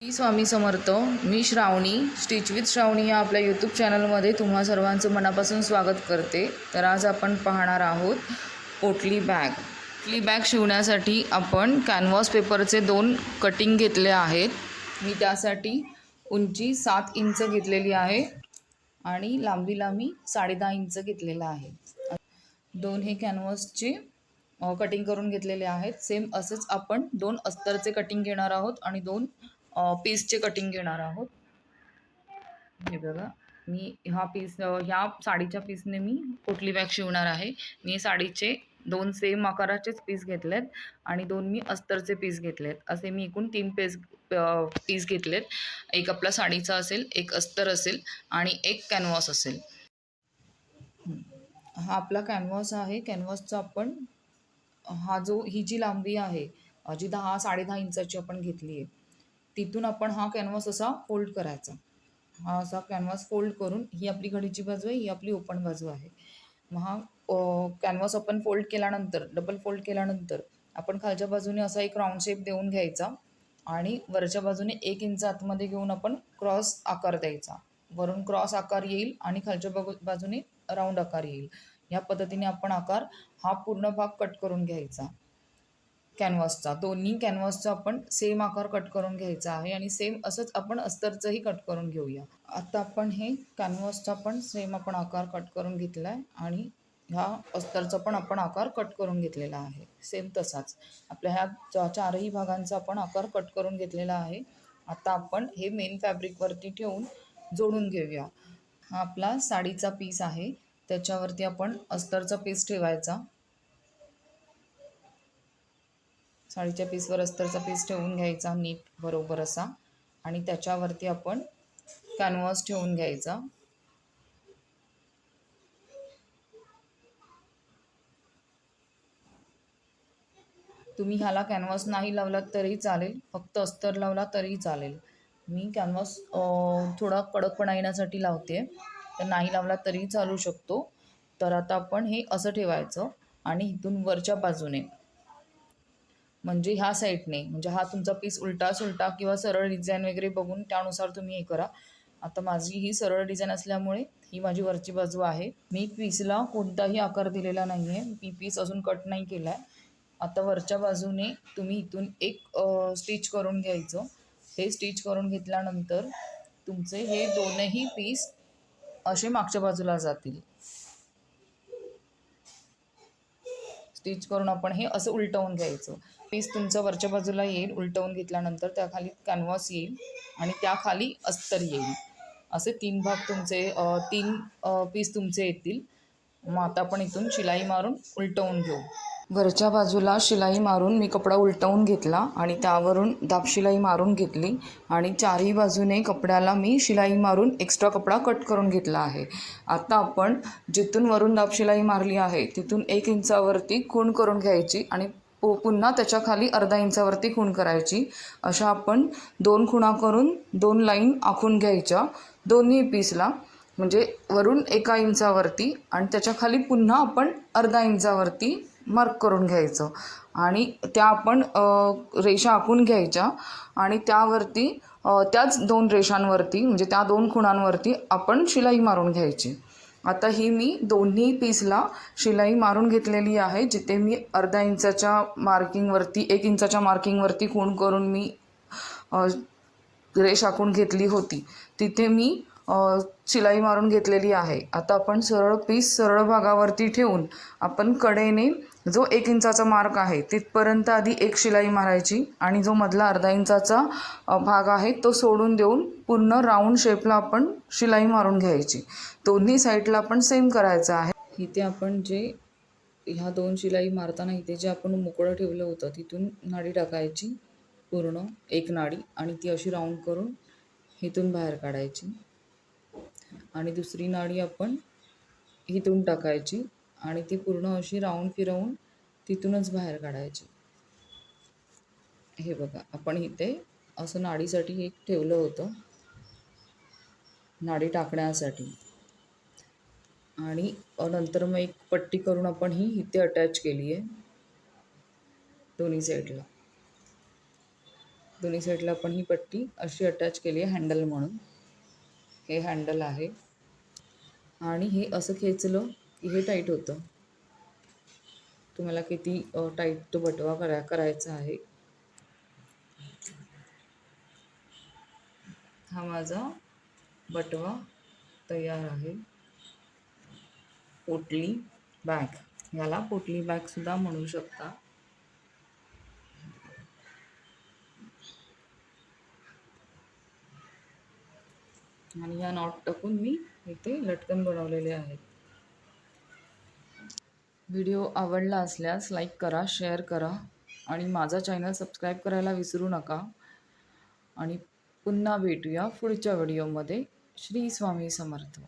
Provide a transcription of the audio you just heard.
Me Swami Samarth. Me Shravani stitch with श्रावणी या आपल्या YouTube चॅनलमध्ये तुम्हा सर्वांचं मनापासून स्वागत करते. तर आज आपण पाहणार आहोत पोटली बॅग. पोटली बॅग शिवण्यासाठी आपण कॅनव्हास पेपरचे 2 कटिंग घेतले आहेत. मी त्यासाठी उंची 7 इंच घेतलेली आहे आणि लांबी 10.5 इंच घेतलेला आहे. 2 हे कॅनव्हासचे कटिंग करून घेतलेले आहेत. सेम असंच आपण 2 अस्तरचे कटिंग घेणार आहोत आणि 2 पीसचे कटिंग घेणार आहोत. हे बघा, मी ह्या साडीच्या पीसने मी पोटली बॅग शिवणार आहे. मी साडीचे 2 सेम आकाराचेच पीस घेतलेत आणि 2 मी अस्तरचे पीस घेतलेत. असे मी एकूण 3 पीस घेतलेत. एक आपला साडीचा असेल, एक अस्तर असेल आणि एक कॅनव्हास असेल. हा आपला कॅनव्हास आहे. कॅनव्हासचा आपण ही जी लांबी आहे, जी 10-10.5 इंचाची आपण घेतली आहे, तिथून आपण हा कॅनव्हास असा फोल्ड करायचा. हा असा कॅनव्हास फोल्ड करून ही आपली घडीची बाजू आहे, ही आपली ओपन बाजू आहे. मग हा कॅनव्हास आपण फोल्ड केल्यानंतर, डबल फोल्ड केल्यानंतर आपण खालच्या बाजूने असा एक राऊंड शेप देऊन घ्यायचा आणि वरच्या बाजूने 1 इंच आतमध्ये घेऊन आपण क्रॉस आकार द्यायचा. वरून क्रॉस आकार येईल आणि खालच्या बाजूने राऊंड आकार येईल. या पद्धतीने आपण हा पूर्ण भाग कट करून घ्यायचा. कॅनव्हासचा, दोन्ही कॅनव्हासचा आपण सेम आकार कट करून घ्यायचा आहे आणि सेम असंच आपण अस्तरचंही कट करून घेऊया. आता आपण हे कॅनव्हासचा पण सेम आपण आकार कट करून घेतला आहे आणि ह्या अस्तरचा पण आपण आकार कट करून घेतलेला आहे. सेम तसाच आपल्या ह्या चारही भागांचा आपण आकार कट करून घेतलेला आहे. आता आपण हे मेन फॅब्रिकवरती ठेवून जोडून घेऊया. हा आपला साडीचा पीस आहे, त्याच्यावरती आपण अस्तरचा पीस ठेवायचा. साडीच्या पीसवर अस्तरचा पीस ठेवून घ्यायचा नीट बरोबर असा आणि त्याच्यावरती आपण कॅनव्हास ठेवून घ्यायचा. तुम्ही ह्याला कॅनव्हास नाही लावलात तरीही चालेल, फक्त अस्तर लावला तरीही चालेल. मी कॅनव्हास थोडा कडकपणा येण्यासाठी लावते, तर नाही लावला तरीही चालू शकतो. तर आता आपण हे असं ठेवायचं आणि इथून वरच्या बाजूने, म्हणजे ह्या साईडने, म्हणजे हा तुमचा पीस उलटा सुलटा किंवा सरळ डिझाईन वगैरे बघून त्यानुसार तुम्ही हे करा. आता माझी ही सरळ डिझाईन असल्यामुळे ही माझी वरची बाजू आहे. मी पीसला कोणताही आकार दिलेला नाही आहे. मी पीस अजून कट नाही केला आहे. आता वरच्या बाजूने तुम्ही इथून एक स्टिच करून घ्यायचं. हे स्टिच करून घेतल्यानंतर तुमचे हे दोनही पीस असे मागच्या बाजूला जातील. स्टिच करून आपण हे असं उलटवून घ्यायचं. पीस तुमचं वरच्या बाजूला येईल. उलटवून घेतल्यानंतर त्याखाली कॅनव्हास येईल आणि त्याखाली अस्तर येईल. असे 3 भाग तुमचे 3 पीस तुमचे येतील. मग आता आपण इथून शिलाई मारून उलटवून घेऊ. वरच्या बाजूला शिलाई मारून मी कपडा उलटवून घेतला आणि त्यावरून दाबशिलाई मारून घेतली आणि चारही बाजूने कपड्याला मी शिलाई मारून एक्स्ट्रा कपडा कट करून घेतला आहे. आता आपण जिथून वरून दाबशिलाई मारली आहे तिथून 1 इंचावरती खूण करून घ्यायची आणि पुन्हा त्याच्या खाली अर्धा इंचावरती खूण करायची. अशा आपण 2 खुणा करून 2 लाईन आखून घ्यायच्या दोन्ही पीसला, म्हणजे वरून 1 इंचावरती आणि त्याच्या खाली पुन्हा आपण अर्धा इंचावरती मार्क करून घ्यायचं आणि त्या आपण रेषा आखून घ्यायच्या आणि त्यावरती त्याच 2 रेषांवरती, म्हणजे त्या 2 खुणांवरती आपण शिलाई मारून घ्यायची. आता ही मी दोन्ही पीसला शिलाई मारून घेतलेली आहे. जिथे मी अर्धा इंचाच्या मार्किंगवरती 1 इंचाच्या मार्किंगवरती खूण करून मी रेष आखून घेतली होती, तिथे मी शिलाई मारून घेतलेली आहे. आता आपण सरळ भागावरती ठेवून आपण कडेने जो 1 इंचाचा मार्क आहे तिथपर्यंत आधी एक शिलाई मारायची आणि जो मधला अर्धा इंचाचा भाग आहे तो सोडून देऊन पूर्ण राऊंड शेपला आपण शिलाई मारून घ्यायची. दोन्ही साईडला आपण सेम करायचं आहे. इथे आपण ह्या 2 शिलाई मारताना इथे जे आपण मोकळं ठेवलं होतं तिथून नाडी टाकायची, पूर्ण एक नाडी, आणि ती अशी राऊंड करून इथून बाहेर काढायची आणि दुसरी नाडी आपण इथून टाकायची आणि ती पूर्ण अशी राऊंड फिरवून तिथूनच बाहेर काढायची. हे बघा, आपण इथे असं नाडीसाठी एक ठेवलं होतं, नाडी टाकण्यासाठी, आणि नंतर मग एक पट्टी करून आपण ही इथे अटॅच केली आहे दोन्ही साईडला. दोन्ही साईडला आपण ही पट्टी अशी अटॅच केली आहे हँडल म्हणून. हे हँडल आहे आणि हे असं खेचलं की हे टाईट होतं. तुम्हाला किती टाईट तो बटवा करायचा आहे. हा माझा बटवा तयार आहे. पोटली बॅग, याला पोटली बॅगसुद्धा म्हणू शकता. आणि या नॉट टाकून मी इथे लटकन बनवलेले आहेत. व्हिडिओ आवडला असल्यास लाईक करा, शेअर करा आणि माझा चॅनल सबस्क्राईब करायला विसरू नका. आणि पुन्हा भेटूया पुढच्या व्हिडिओमध्ये. श्री स्वामी समर्थ.